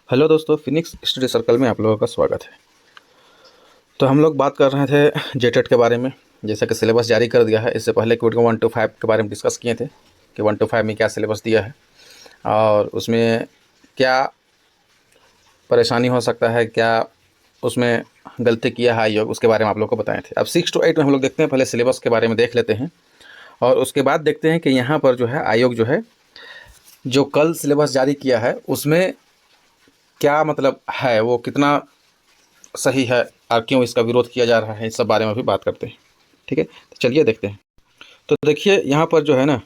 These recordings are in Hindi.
हेलो दोस्तों, फिनिक्स स्टडी सर्कल में आप लोगों का स्वागत है। तो हम लोग बात कर रहे थे जेटेट के बारे में। जैसा कि सिलेबस जारी कर दिया है, इससे पहले वीडियो 1 to 5 के बारे में डिस्कस किए थे कि 1 to 5 में क्या सिलेबस दिया है और उसमें क्या परेशानी हो सकता है, क्या उसमें गलती किया है आयोग, उसके बारे में आप लोग को बताए थे। अब 6 to 8 में हम लोग देखते हैं, पहले सिलेबस के बारे में देख लेते हैं और उसके बाद देखते हैं कि यहाँ पर जो है आयोग जो है जो कल सिलेबस जारी किया है उसमें क्या मतलब है, वो कितना सही है और क्यों इसका विरोध किया जा रहा है, इस सब बारे में भी बात करते हैं। ठीक है, तो चलिए देखते हैं। तो देखिए यहाँ पर जो है ना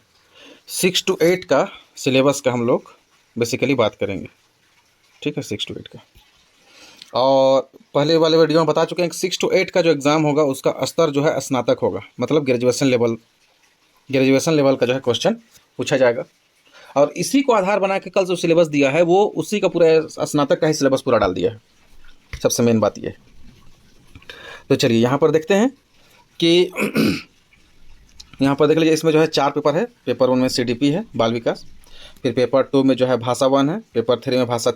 6 to 8 का सिलेबस का हम लोग बेसिकली बात करेंगे। ठीक है, 6 to 8 का। और पहले वाले वीडियो में बता चुके हैं कि 6 to 8 का जो एग्ज़ाम होगा उसका स्तर जो है स्नातक होगा, मतलब ग्रेजुएशन लेवल का जो है क्वेश्चन पूछा जाएगा। और इसी को आधार बना के कल जो सिलेबस दिया है वो उसी का पूरा स्नातक का ही सिलेबस पूरा डाल दिया है। सबसे मेन बात ये है। तो चलिए यहाँ पर देखते हैं कि यहाँ पर देख लीजिए, इसमें जो है 4 पेपर है। पेपर 1 में CDP है, बाल विकास। फिर पेपर 2 में जो है भाषा 1 है। पेपर 3 में भाषा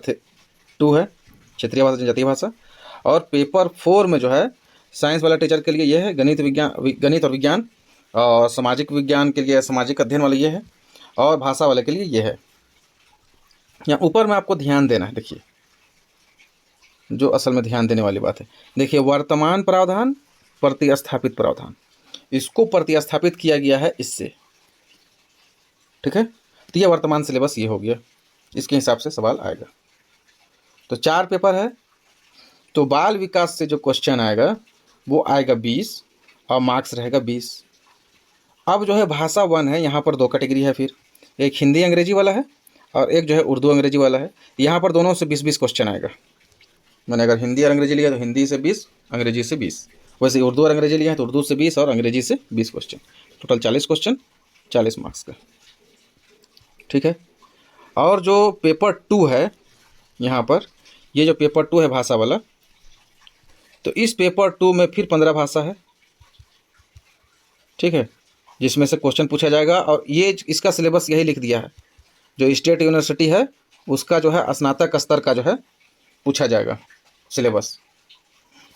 2 है, क्षेत्रीय भाषा जनजातीय भाषा। और पेपर 4 में जो है साइंस वाला टीचर के लिए ये है गणित और विज्ञान, और सामाजिक विज्ञान के लिए सामाजिक अध्ययन वाला ये है, और भाषा वाले के लिए ये है। यहाँ ऊपर में आपको ध्यान देना है, देखिए जो असल में ध्यान देने वाली बात है। देखिए वर्तमान प्रावधान, प्रतिस्थापित प्रावधान, इसको प्रतिस्थापित किया गया है इससे। ठीक है, तो ये वर्तमान सिलेबस ये हो गया, इसके हिसाब से सवाल आएगा। तो 4 पेपर है, तो बाल विकास से जो क्वेश्चन आएगा वो आएगा 20 और मार्क्स रहेगा 20। अब जो है भाषा 1 है, यहाँ पर 2 कैटेगरी है, फिर एक हिंदी अंग्रेजी वाला है और एक जो है उर्दू अंग्रेजी वाला है। यहाँ पर दोनों से 20-20 क्वेश्चन आएगा। मैंने अगर हिंदी और अंग्रेजी लिया तो हिंदी से 20, अंग्रेजी से 20। वैसे उर्दू और अंग्रेजी लिया है तो उर्दू से 20 और अंग्रेजी से 20 क्वेश्चन। टोटल 40 क्वेश्चन, 40 मार्क्स का। ठीक है, और जो पेपर 2 है यहाँ पर, ये जो पेपर 2 है भाषा वाला, तो इस पेपर 2 में फिर 15 भाषा है। ठीक है, जिसमें से क्वेश्चन पूछा जाएगा। और ये इसका सिलेबस यही लिख दिया है, जो स्टेट यूनिवर्सिटी है उसका जो है स्नातक स्तर का जो है पूछा जाएगा सिलेबस।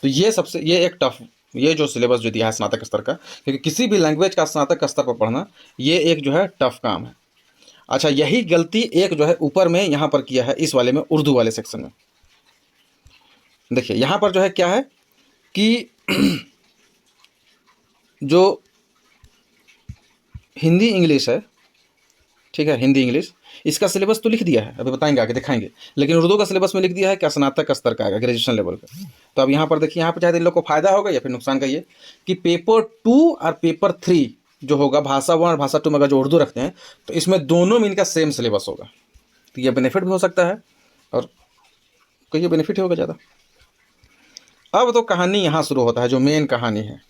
तो ये एक टफ, ये जो सिलेबस जो दिया है स्नातक स्तर का, क्योंकि किसी भी लैंग्वेज का स्नातक स्तर पर पढ़ना ये एक जो है टफ काम है। अच्छा, यही गलती एक जो है ऊपर में यहाँ पर किया है, इस वाले में उर्दू वाले सेक्शन में। देखिए यहाँ पर जो है क्या है कि जो हिंदी इंग्लिश है, ठीक है, हिंदी इंग्लिश, इसका सिलेबस तो लिख दिया है, अभी बताएंगे आगे दिखाएंगे। लेकिन उर्दू का सिलेबस में लिख दिया है कि स्नातक स्तर का आएगा, ग्रेजुएशन लेवल का। तो अब यहाँ पर देखिए, यहाँ पर चाहे इन लोग को फायदा होगा या फिर नुकसान का ये कि पेपर 2 और पेपर 3 जो होगा भाषा 1 और भाषा 2 में अगर जो उर्दू रखते हैं तो इसमें दोनों में इनका सेम सिलेबस होगा। तो ये बेनिफिट भी हो सकता है और कहिए बेनिफिट ही होगा ज़्यादा। अब तो कहानी यहाँ शुरू होता है, जो मेन कहानी है।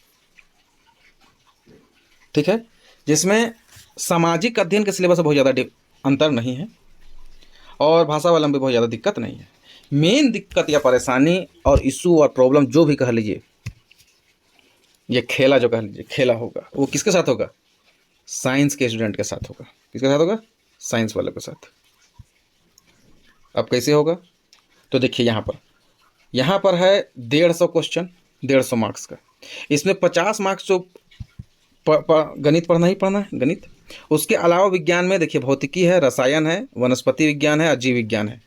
ठीक है, जिसमें सामाजिक अध्ययन के सिलेबस में बहुत ज़्यादा अंतर नहीं है और भाषा वाला में भी बहुत ज़्यादा दिक्कत नहीं है। मेन दिक्कत या परेशानी और इशू और प्रॉब्लम जो भी कह लीजिए, ये खेला जो कह लीजिए खेला होगा, वो किसके साथ होगा? साइंस के स्टूडेंट के साथ होगा। किसके साथ होगा? साइंस वाले के साथ। अब कैसे होगा? तो देखिए यहाँ पर है 150 क्वेश्चन, 150 मार्क्स का। इसमें 50 मार्क्स जो गणित पढ़ना ही पढ़ना है, गणित। उसके अलावा विज्ञान में देखिए भौतिकी है, रसायन है, वनस्पति विज्ञान है और जीव विज्ञान है।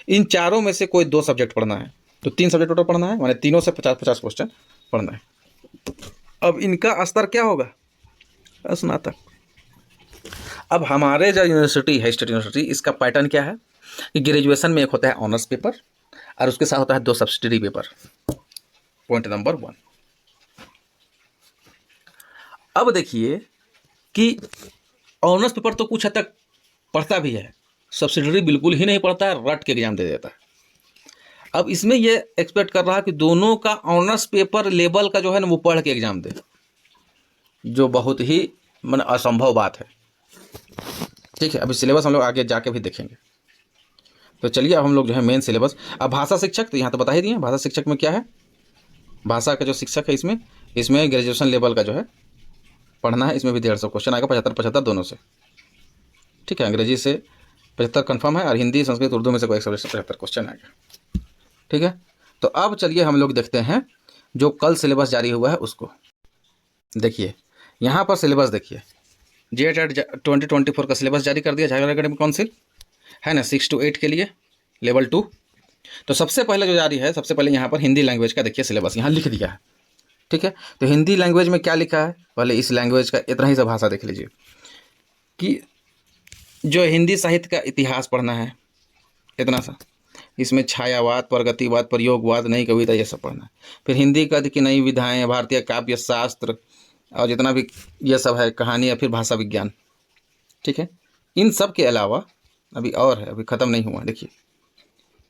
इन चारों में से कोई 2 सब्जेक्ट पढ़ना है, तो 3 सब्जेक्ट टोटल पढ़ना है, माने तीनों से 50-50 क्वेश्चन पढ़ना है। अब इनका स्तर क्या होगा? स्नातक। अब हमारे जो यूनिवर्सिटी है, स्टेट यूनिवर्सिटी, इसका पैटर्न क्या है कि ग्रेजुएशन में एक होता है ऑनर्स पेपर और उसके साथ होता है 2 सब्सिडरी पेपर। Point number 1। अब देखिए कि ऑनर्स पेपर तो कुछ हद तक पढ़ता भी है, सब्सिडरी बिल्कुल ही नहीं पढ़ता है, रट के एग्जाम दे देता है। अब इसमें ये एक्सपेक्ट कर रहा है कि दोनों का ऑनर्स पेपर लेवल का जो है ना वो पढ़ के एग्जाम दे, जो बहुत ही मतलब असंभव बात है। ठीक है, अभी सिलेबस हम लोग आगे जाके भी देखेंगे। तो चलिए अब हम लोग जो है मेन सिलेबस। अब भाषा शिक्षक, तो यहाँ तो बता ही दिए भाषा शिक्षक में क्या है। भाषा का जो शिक्षक है इसमें ग्रेजुएशन लेवल का जो है पढ़ना है। इसमें भी 150 क्वेश्चन आएगा, 75-75 दोनों से। ठीक है, अंग्रेजी से 75 कन्फर्म है, और हिंदी संस्कृत उर्दू में से कोई 175 क्वेश्चन आएगा। ठीक है, तो अब चलिए हम लोग देखते हैं जो कल सिलेबस जारी हुआ है उसको। देखिए यहाँ पर सिलेबस देखिए, JET 2024 का सिलेबस जारी कर दिया झारखंड एकेडमिक काउंसिल, है ना, 6 to 8 के लिए लेवल 2। तो सबसे पहले जो जारी है, सबसे पहले यहाँ पर हिंदी लैंग्वेज का देखिए सिलेबस यहाँ लिख दिया है। ठीक है, तो हिंदी लैंग्वेज में क्या लिखा है, पहले इस लैंग्वेज का इतना ही सा भाषा देख लीजिए कि जो हिंदी साहित्य का इतिहास पढ़ना है, इतना सा, इसमें छायावाद, प्रगतिवाद, प्रयोगवाद, नई कविता, ये सब पढ़ना है। फिर हिंदी का की नई विधाएं, भारतीय काव्य शास्त्र, और जितना भी ये सब है, कहानी, या फिर भाषा विज्ञान। ठीक है, इन सब के अलावा अभी और है, अभी ख़त्म नहीं हुआ। देखिए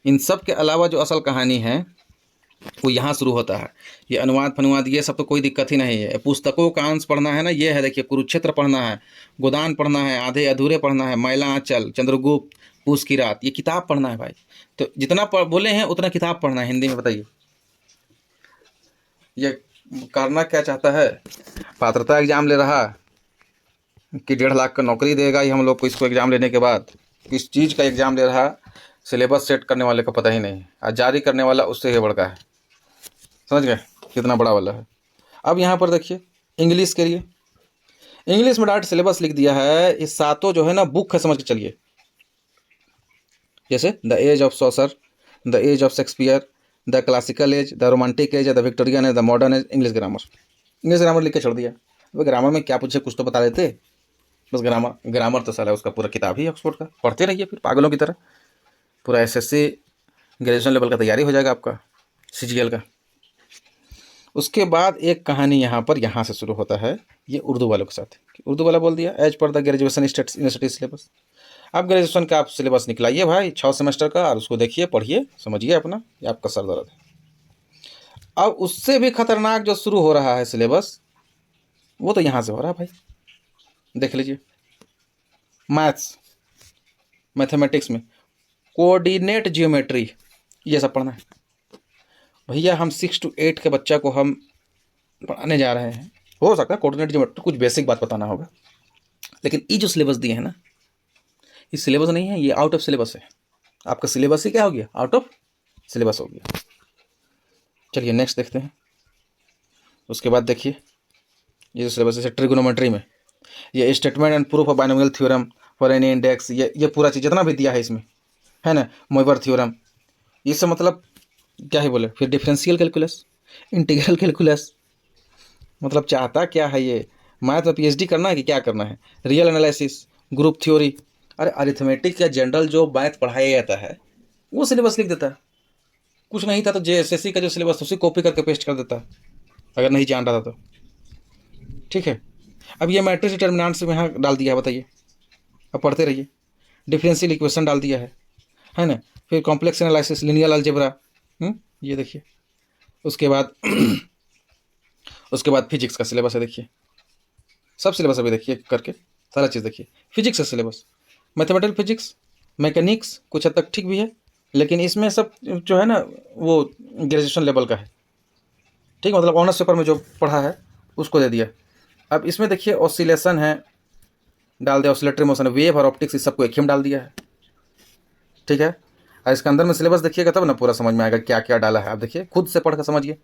इन सब के अलावा जो असल कहानी है वो यहाँ शुरू होता है। ये अनुवाद फनुवाद ये सब तो कोई दिक्कत ही नहीं है। पुस्तकों का अंश पढ़ना है ना, ये है, देखिए कुरुक्षेत्र पढ़ना है, गोदान पढ़ना है, आधे अधूरे पढ़ना है, मैला आंचल, चंद्रगुप्त, पूस की रात, ये किताब पढ़ना है भाई। तो जितना बोले हैं उतना किताब पढ़ना है हिंदी में। बताइए ये करना क्या चाहता है, पात्रता एग्जाम ले रहा कि 1.5 लाख का नौकरी देगा ही हम लोग को इसको एग्ज़ाम लेने के बाद, किस चीज़ का एग्ज़ाम ले रहा, सिलेबस सेट करने वाले को पता ही नहीं, और जारी करने वाला उससे ही बड़का है। समझ गए कितना बड़ा वाला है। अब यहाँ पर देखिए इंग्लिश के लिए, इंग्लिश में डायरेक्ट सिलेबस लिख दिया है। इस सातों जो है ना बुक है, समझ के चलिए, जैसे the age of Chaucer, the age of Shakespeare, the classical age, the romantic age, the Victorian age, the modern age, English grammar लिख के छोड़ दिया। वो ग्रामर में क्या पूछे, कुछ तो बता देते, बस ग्रामर तो साला उसका पूरा किताब ही ऑक्सफोर्ड का, पढ़ते रहिए फिर पागलों की तरह। पूरा SSC ग्रेजुएशन लेवल का तैयारी हो जाएगा आपका, CGL का। उसके बाद एक कहानी यहाँ पर यहाँ से शुरू होता है, ये उर्दू वालों के साथ। उर्दू वाला बोल दिया as per the graduation state university syllabus. अब ग्रेजुएशन का आप सिलेबस निकलाइए भाई 6 सेमेस्टर का, और उसको देखिए, पढ़िए, समझिए अपना, ये आपका सर दर्द है। अब उससे भी खतरनाक जो शुरू हो रहा है सिलेबस, वो तो यहाँ से हो रहा है भाई। देख लीजिए, मैथमेटिक्स में कोऑर्डिनेट जियोमेट्री, ये सब पढ़ना है भैया। हम 6 to 8 के बच्चा को हम पढ़ाने जा रहे हैं, हो सकता है कोऑर्डिनेट जियोमेट्री कुछ बेसिक बात बताना होगा, लेकिन ये जो सिलेबस दिए हैं ना, ये सिलेबस नहीं है, ये आउट ऑफ सिलेबस है। आपका सिलेबस ही क्या हो गया, आउट ऑफ सिलेबस हो गया। चलिए नेक्स्ट देखते हैं। उसके बाद देखिए ये जो सिलेबस है ट्रिगोनोमेट्री में, ये statement and proof of binomial theorem for any index, ये पूरा चीज़ जितना भी दिया है इसमें, है ना, मोइबर थ्योरम, ये सब मतलब क्या ही बोले। फिर डिफरेंशियल कैलकुलस, इंटीग्रल कैलकुलस, मतलब चाहता क्या है ये, मैथ में PhD करना है कि क्या करना है। रियल एनालिसिस, ग्रुप थ्योरी, अरे अरिथमेटिक या जनरल जो मैथ पढ़ाया जाता है वो सिलेबस लिख देता है। कुछ नहीं था तो JSSC का जो सिलेबस उसी कॉपी करके पेस्ट कर देता, अगर नहीं जान रहा था तो। ठीक है, अब ये मैट्रिक्स डिटर्मिनेंट्स में यहाँ डाल दिया है, बताइए, अब पढ़ते रहिए। डिफरेंशियल इक्वेशन डाल दिया है ना। फिर कॉम्प्लेक्स एनालिसिस, लिनियर अलजेब्रा, ये देखिए। उसके बाद फिजिक्स का सिलेबस है, देखिए सब सिलेबस अभी देखिए करके, सारा चीज़ देखिए। फिजिक्स का सिलेबस, मैथमेटिकल फिजिक्स, मैकेनिक्स कुछ हद तक ठीक भी है, लेकिन इसमें सब जो है ना वो ग्रेजुएशन लेवल का है। ठीक, मतलब ऑनर्स पेपर में जो पढ़ा है उसको दे दिया। अब इसमें देखिए ऑसिलेशन है, डाल दिया, ऑसिलेटरी मोशन, वेव और ऑप्टिक्स, इस सबको एक ही में डाल दिया है। ठीक है, और इसके अंदर में सिलेबस देखिएगा तब ना पूरा समझ में आएगा क्या क्या डाला है। आप देखिए, खुद से पढ़ कर समझिए।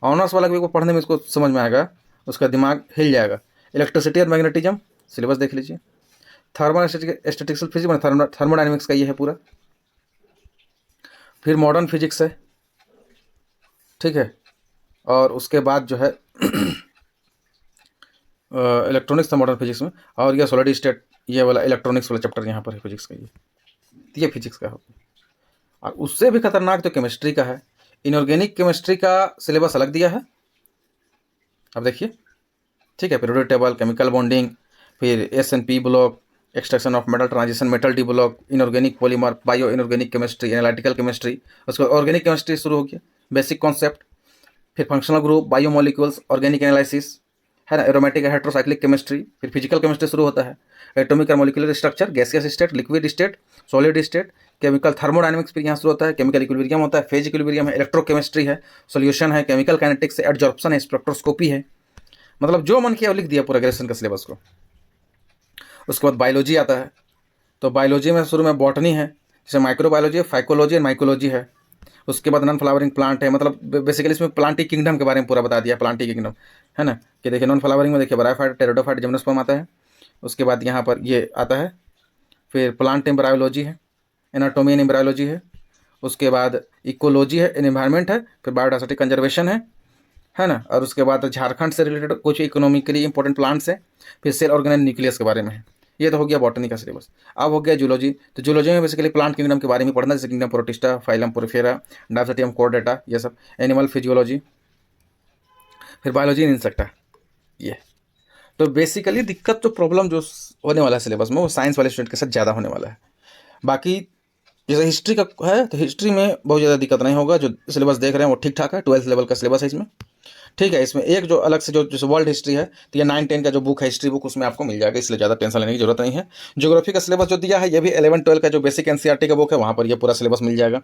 ऑनर्स वाला भी को पढ़ने में इसको समझ में आएगा, उसका दिमाग हिल जाएगा। इलेक्ट्रिसिटी और मैग्नेटिज्म सिलेबस देख लीजिए। थर्मोस्टैटिक्स फिजिक्स, थर्मोडायनेमिक्स का ये है पूरा। फिर मॉडर्न फिजिक्स है, ठीक है, और उसके बाद जो है इलेक्ट्रॉनिक्स था मॉडर्न फिजिक्स में, और यह सॉलिड स्टेट, ये वाला इलेक्ट्रॉनिक्स वाला चैप्टर यहाँ पर है फिजिक्स का, ये फिजिक्स का होगा। और उससे भी खतरनाक जो केमिस्ट्री का है, इनऑर्गेनिक केमिस्ट्री का सिलेबस अलग दिया है। अब देखिए, ठीक है, पीरियोडिक टेबल, केमिकल बॉन्डिंग, फिर SNP block, extraction of metal, transition metal D block, inorganic polymer, bio inorganic chemistry, analytical chemistry. उसके बाद ऑर्गेनिक केमिस्ट्री शुरू हो गया, बेसिक कॉन्सेप्ट। फिर functional group, biomolecules, organic analysis, है ना, एरोमेटिक हेट्रोसाइक्लिक केमिस्ट्री। फिर फिजिकल केमिस्ट्री शुरू होता है, एटॉमिक और molecular structure, gaseous state, liquid state, solid state, chemical thermodynamics फिर यहाँ शुरू होता है, केमिकल इक्विलिब्रियम होता है, फेज इक्विलिब्रियम है, इलेक्ट्रोकेमिस्ट्री है, सॉल्यूशन है, केमिकल काइनेटिक्स है, एडजॉर्प्शन है, स्पेक्ट्रोस्कोपी है। मतलब जो मन किया लिख दिया पूरा ग्रेजुएशन का सिलेबस को। उसके बाद बायोलॉजी आता है, तो बायोलॉजी में शुरू में बॉटनी है, जैसे माइक्रोबायोलॉजी, फाइकोलॉजी और माइकोलॉजी है। उसके बाद नॉन फ्लावरिंग प्लांट है, मतलब बेसिकली इसमें प्लांटी किंगडम के बारे में पूरा बता दिया, प्लांटी किंगडम है ना। कि देखिए नॉन फ्लावरिंग में देखिए ब्रायोफाइट, टेरिडोफाइट, जिम्नोस्पर्म आता है। उसके बाद यहाँ पर ये आता है, फिर प्लांट एम्ब्रायोलॉजी है, एनाटोमी एंड एम्ब्रायोलॉजी है। उसके बाद इकोलॉजी है, एनवायरनमेंट है, फिर बायोडाइवर्सिटी कंजर्वेशन है ना। और उसके बाद झारखंड से रिलेटेड कुछ इकोनॉमिकली इंपॉर्टेंट प्लांट्स हैं, फिर सेल ऑर्गेनाइज न्यूक्लियस के बारे में है। ये तो हो गया बॉटनी का सिलेबस। अब हो गया जूलॉजी। तो जूलॉजी में बेसिकली प्लांट किंगडम के बारे में पढ़ना, जैसे किंगडम प्रोटिस्टा, फाइलम पोरिफेरा, डायप्सिडियम कोर्डेटा, ये सब। एनिमल फिजियोलॉजी, फिर बायोलॉजी इन इंसेक्टा, ये। तो बेसिकली दिक्कत जो प्रॉब्लम जो होने वाला है सिलेबस में, वो साइंस वाले स्टूडेंट के साथ ज़्यादा होने वाला है। बाकी जैसे हिस्ट्री का है, तो हिस्ट्री में बहुत ज़्यादा दिक्कत नहीं होगा। जो सिलेबस देख रहे हैं वो ठीक ठाक है, 12th लेवल का सिलेबस है इसमें, ठीक है। इसमें एक जो अलग से जो जैसे वर्ल्ड हिस्ट्री है, तो ये 9-10 का जो बुक है हिस्ट्री बुक, उसमें आपको मिल जाएगा, इसलिए ज़्यादा टेंशन लेने की जरूरत नहीं है। ज्योग्राफी का सिलेबस जो दिया है, ये भी 11-12 का जो बेसिक एनसीईआरटी का बुक है, वहाँ पर ये पूरा सिलेबस मिल जाएगा।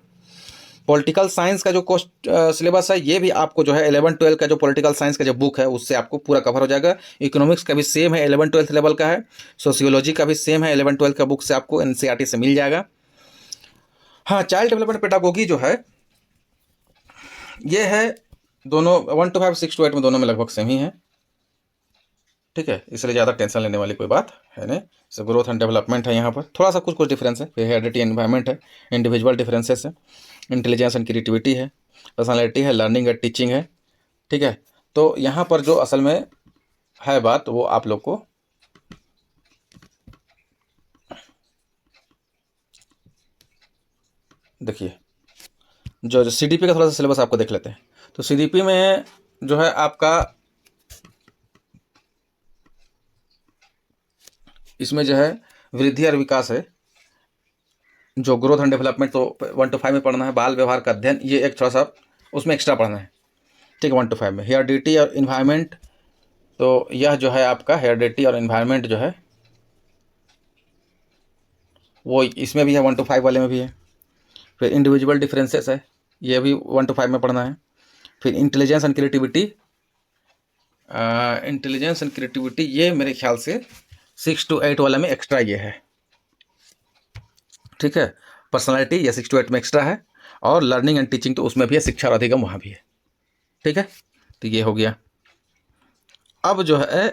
पॉलिटिकल साइंस का जो कोस्ट सिलेबस है, ये भी आपको जो है 11-12 का जो पॉलिटिकल साइंस का जो बुक है, उससे आपको पूरा कवर हो जाएगा। इकोनॉमिक्स का भी सेम है, 11-12 लेवल का है। सोशियोलॉजी का भी सेम है, 11-12 का बुक से आपको एनसीईआरटी से मिल जाएगा। हाँ, चाइल्ड डेवलपमेंट पेडागोगी जो है, ये है दोनों 1 to 5, 6 to 8 में दोनों में लगभग सेम ही है, ठीक है। इसलिए ज़्यादा टेंशन लेने वाली कोई बात है नहीं। जैसे ग्रोथ एंड डेवलपमेंट है, यहाँ पर थोड़ा सा कुछ कुछ डिफरेंस है। फिर हेरिडिटी एनवायरनमेंट है, इंडिविजुअल डिफरेंसेस है, इंटेलिजेंस एंड क्रिएटिविटी है, पर्सनालिटी है, लर्निंग एंड टीचिंग है, ठीक है। तो यहाँ पर जो असल में है बात, वो आप लोग को देखिए, जो सीडीपी का थोड़ा सा सिलेबस आपको देख लेते हैं। तो सीडीपी में जो है आपका, इसमें जो है वृद्धि और विकास है, जो ग्रोथ एंड डेवलपमेंट तो 1 to 5 में पढ़ना है। बाल व्यवहार का अध्ययन, ये एक थोड़ा सा उसमें एक्स्ट्रा पढ़ना है, ठीक है, 1 to 5 में। हेरिडिटी और इन्वायरमेंट, तो यह जो है आपका हेरिडिटी और इन्वायरमेंट जो है, वो इसमें भी है, 1 to 5 वाले में भी है। फिर इंडिविजुअल डिफरेंसेस है, ये भी 1 to 5 में पढ़ना है। फिर intelligence and creativity, intelligence and creativity ये मेरे ख्याल से 6 to 8 वाला में एक्स्ट्रा ये है, ठीक है। पर्सनालिटी ये 6 to 8 में एक्स्ट्रा है, और लर्निंग एंड टीचिंग तो उसमें भी है, शिक्षा और अधिगम वहाँ भी है, ठीक है। तो ये हो गया। अब जो है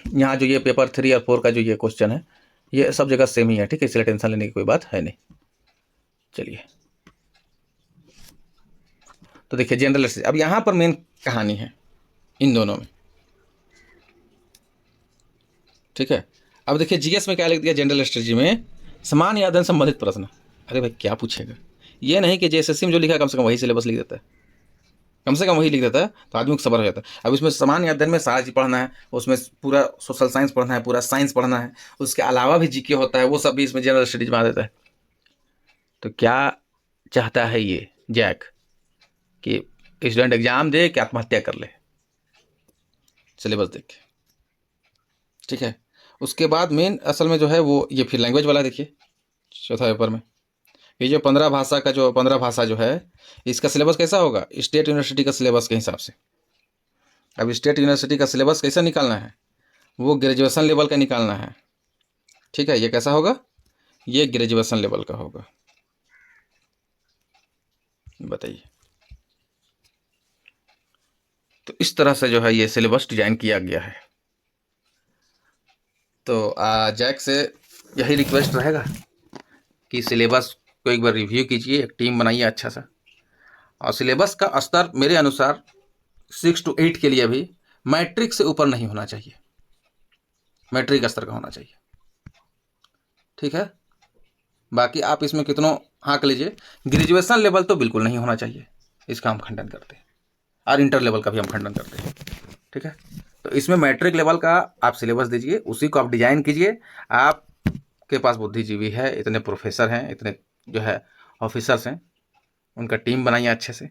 यहाँ जो ये पेपर 3 और 4 का जो ये क्वेश्चन है, ये सब जगह सेम ही है, ठीक है, इसलिए टेंशन लेने की कोई बात है नहीं। चलिए, तो देखिए जनरल स्टडीज, अब यहाँ पर मेन कहानी है इन दोनों में, ठीक है। अब देखिए जीएस में क्या लिख दिया, जनरल स्ट्रेटजी में सामान्य अध्ययन संबंधित प्रश्न। अरे भाई क्या पूछेगा, ये नहीं कि जेएसएससी में जो लिखा है कम से कम वही सिलेबस लिख देता है, कम से कम वही लिख देता है, तो आदमी को सबर हो जाता है। अब इसमें सामान्य अध्ययन में सारा चीज पढ़ना है, उसमें पूरा सोशल साइंस पढ़ना है, पूरा साइंस पढ़ना है, उसके अलावा भी जीके होता है, वो सब भी इसमें जनरल स्टडीज में आ देता है। तो क्या चाहता है ये जैक कि स्टूडेंट एग्जाम दे कि आत्महत्या कर ले सिलेबस देख के, ठीक है। उसके बाद मेन असल में जो है वो ये फिर लैंग्वेज वाला देखिए, चौथा पेपर में ये जो 15 भाषा का जो 15 भाषा जो है, इसका सिलेबस कैसा होगा, स्टेट यूनिवर्सिटी का सिलेबस के हिसाब से। अब स्टेट यूनिवर्सिटी का सिलेबस कैसा निकालना है, वो ग्रेजुएशन लेवल का निकालना है, ठीक है। ये कैसा होगा, ये ग्रेजुएशन लेवल का होगा, बताइए। तो इस तरह से जो है ये सिलेबस डिजाइन किया गया है। तो जैक से यही रिक्वेस्ट रहेगा कि सिलेबस को एक बार रिव्यू कीजिए, एक टीम बनाइए अच्छा सा, और सिलेबस का स्तर मेरे अनुसार 6 to 8 के लिए भी मैट्रिक से ऊपर नहीं होना चाहिए, मैट्रिक स्तर का होना चाहिए, ठीक है। बाकी आप इसमें कितनों हाँक लीजिए, ग्रेजुएशन लेवल तो बिल्कुल नहीं होना चाहिए, इसका हम खंडन करते हैं, और इंटर लेवल का भी हम खंडन करते हैं, ठीक है। तो इसमें मैट्रिक लेवल का आप सिलेबस दीजिए, उसी को आप डिजाइन कीजिए। आपके पास बुद्धिजीवी है, इतने प्रोफेसर हैं, इतने जो है ऑफिसर्स हैं, उनका टीम बनाइए अच्छे से,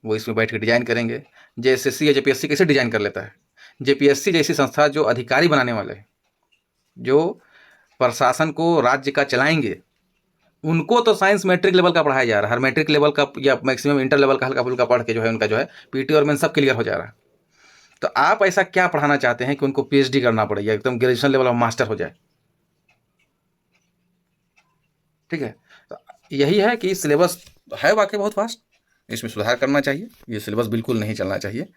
वो इसमें बैठ के डिजाइन करेंगे। जेएसएससी या जेपीएससी कैसे डिजाइन कर लेता है, जेपीएससी जैसी संस्था जो अधिकारी बनाने वाले हैं, जो प्रशासन को राज्य का चलाएंगे, उनको तो साइंस मैट्रिक लेवल का पढ़ाया जा रहा है, हर मैट्रिक लेवल का या मैक्सिमम इंटर लेवल का हल्का फुल्का पढ़ के जो है उनका जो है पीटी और मेन सब क्लियर हो जा रहा है। तो आप ऐसा क्या पढ़ाना चाहते हैं कि उनको पीएचडी करना पड़े या एकदम ग्रेजुएशन लेवल में मास्टर हो जाए, ठीक है, तो यही है कि सिलेबस है वाकई बहुत फास्ट, इसमें सुधार करना चाहिए, ये सिलेबस बिल्कुल नहीं चलना चाहिए।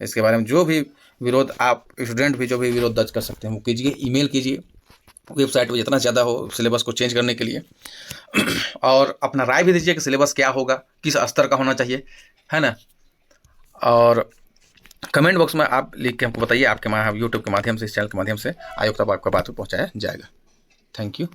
इसके बारे में जो भी विरोध, आप स्टूडेंट भी जो भी विरोध दर्ज कर सकते हैं वो कीजिए, ईमेल कीजिए वेबसाइट पे जितना ज़्यादा हो सिलेबस को चेंज करने के लिए, और अपना राय भी दीजिए कि सिलेबस क्या होगा, किस स्तर का होना चाहिए, है ना। और कमेंट बॉक्स में आप लिख के हमको बताइए, आपके यूट्यूब के माध्यम से, इस चैनल के माध्यम से आयोग तक आपका बात पहुँचाया जाएगा। Thank you.